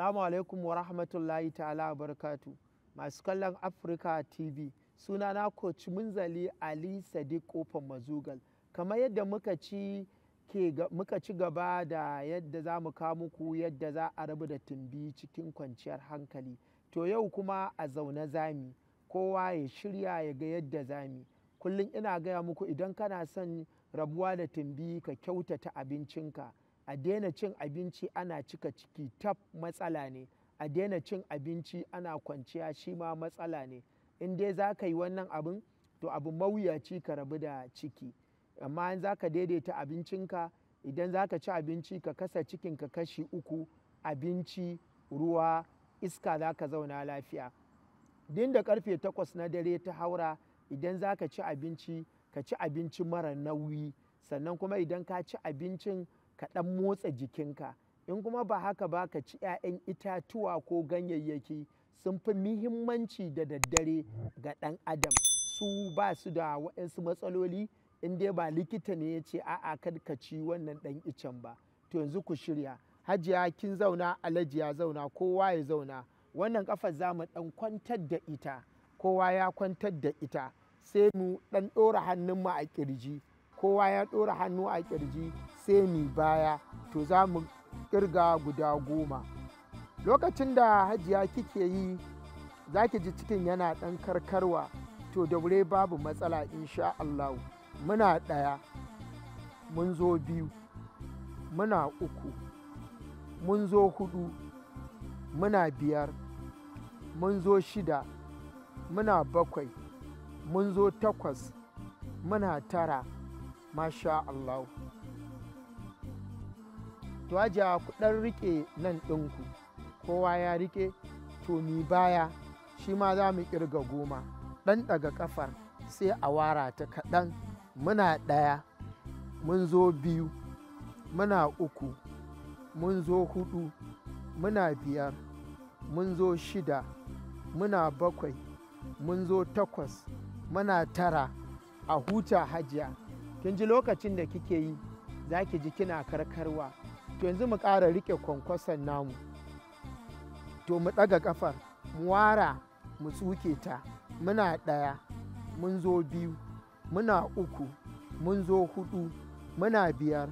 Assalamu alaikum wa rahmatullahi ta'ala wa barakatu. Masu kallon Africa TV. Sunana Coach Munzali Ali Sadiq Kofar Mazugal. Kamar yadda muka ci gaba da yadda za mu kawo muku yadda za a rabu da tumbi cikin kwanciyar hankali. To yau kuma a zaune zami. Kowa ya shirya ya ga yadda zami. Kullum ina gaya muku idan kana son rabuwa da tumbi ka kyautata abincinka. A daina cin abinci ana cika ciki tab matsala ne. A daina cin abinci ana kwanciya shi ma matsala ne. In dai za ka yi wannan abin to abu mawuyaci ka rabu da ciki. Amma in za ka daidaita abincinka, idan za ka ci abinci ka kasa cikinka kashi uku, abinci, ruwa, iska, za ka zauna lafiya. Din da karfe 8 na dare ta haura, idan za ka ci abinci, ka ci abinci mara nauyi. Sannan kuma idan ka ci abincin ka ɗan motsa jikinka. In kuma ba haka ba, ka ci 'ya'yan itatuwa ko ganyayyaki, sun fi muhimmanci da daddare ga ɗan adam. Su ba su da waɗansu matsaloli in dai ba likita ne ya ce a'a kad ka ci wannan ɗan icen ba. To yanzu ku shirya. Hajiya kin zauna, Alhaji ya zauna, kowa ya zauna. Wannan ƙafar za mu ɗan kwantar da ita. Kowa ya kwantar da ita. Sai mu ɗan ɗora hannunmu a ƙirji. Kowa ya ɗora hannu a ƙirji sai mu baya. To za mu ƙirga guda 10. Lokacin da hajiya kike yi, za ki ji cikin yana ɗan karkarwa. To da wure babu matsala insha Allah. Muna 1, mun zo 2, muna 3, mun zo 4, muna 5, mun zo 6, muna 7, mun zo 8, muna 9. Masha Allah. To hajiya ku ɗan riƙe nan ɗinku. Kowa ya riƙe, to mi baya shi ma za mu ƙirga 10. Ɗan ɗaga ƙafar sai a wara ta kaɗan. Muna 1, mun zo 2, muna 3, mun zo 4, muna 5, mun zo 6, muna 7, mun zo 8, muna 9. A huta hajiya. Kin ji lokacin da kike yi za ki ji kina karkarwa. To yanzu mu ƙara riƙe kwankwason namu. To mu ɗaga ƙafar, mu wara, mu tsuke ta. Muna 1, mun zo 2, muna 3, mun zo 4, muna 5,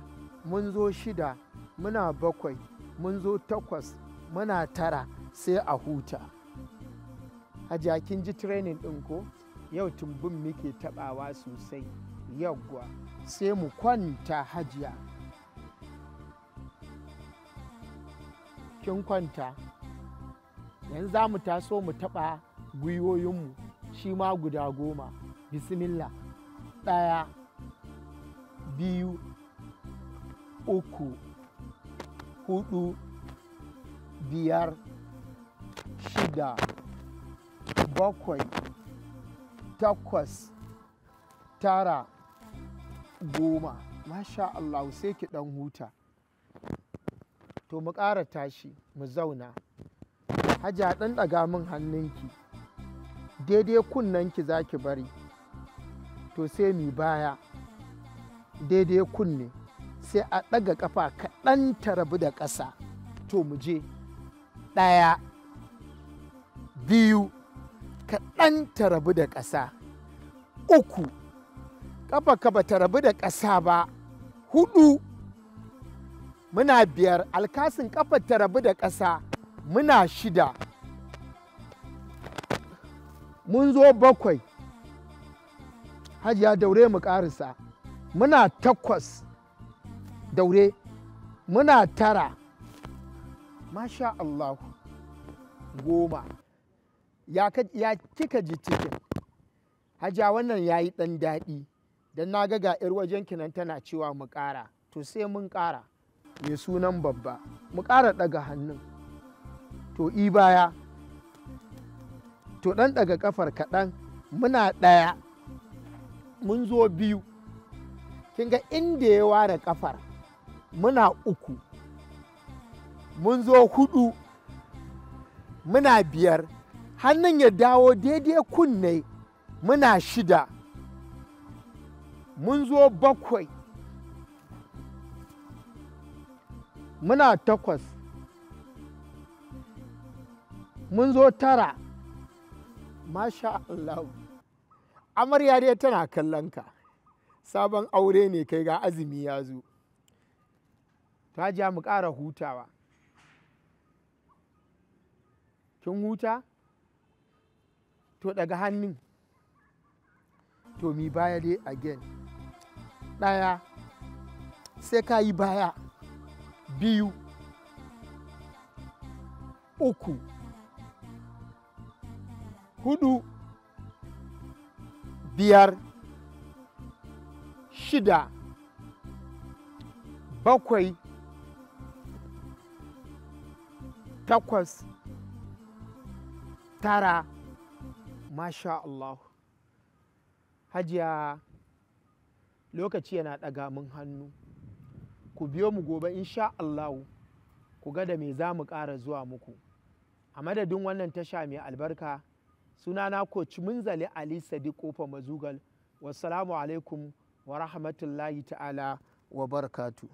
mun zo 6, muna 7, mun zo 8, muna 9. Sai a huta. Hajiya kin ji training ɗin ko? Yau tumbin muke taɓawa sosai. Yawwa. Sai mu kwanta hajiya. Kin kwanta. Yanzu za mu taso mu taɓa gwiwoyinmu shi ma guda 10. Bismillah. 1, 2, 3, 4, 5, 6, 7, 8, 9, 10. Masha Allah, sai ki ɗan huta. To mu ƙara tashi mu zauna. Hajiya ɗan ɗaga min hannunki. Daidai kunnenki za ki bari. To sai mi baya. Daidai kunne. Sai a ɗaga ƙafa kaɗan ta rabu da ƙasa. To mu je. 1, 2, kaɗan ta rabu da ƙasa. 3, ƙafa ka ba ta rabu da ƙasa ba. 4, muna 5, alkasin ƙafa ta rabu da ƙasa. Muna 6, mun zo 7. Hajiya daure mu ƙarisa. Muna 8, daure. Muna 9. Masha Allah. 10. Ya kika ji cikin? Hajiya wannan ya yi ɗan daɗi. Don na ga 'yar wajen kinan tana cewa mu ƙara. To sai mun ƙara. Mai sunan babba. Mu ƙara ɗaga hannun. To i baya. To ɗan ɗaga ƙafar kaɗan. Muna 1, mun zo 2. Kin ga inda ya ware ƙafar. Muna 3, mun zo 4, muna 5. Hannun ya dawo daidai kunne. Muna 6, mun zo 7, muna 8, mun zo 9. Masha Allah. Amarya dai tana kallon ka. Sabon aure ne kai ga azumi ya zo. Ta ja mu ƙara hutawa. Kin huta? To daga hannun. To mi baya dai again. 1 sai ka yi baya. 2 3 4 5 6 7 8 9. Masha Allah. Hajiya lokaci yana ɗaga min hannu. Ku biyo mu gobe insha Allah ku ga da me za mu ƙara zuwa muku. A madadin wannan tasha mai albarka sunana Coach Munzali Ali Sadiq Kofar Mazugal. Wassalamu alaikum wa rahmatullahi ta'ala wa barakatuh.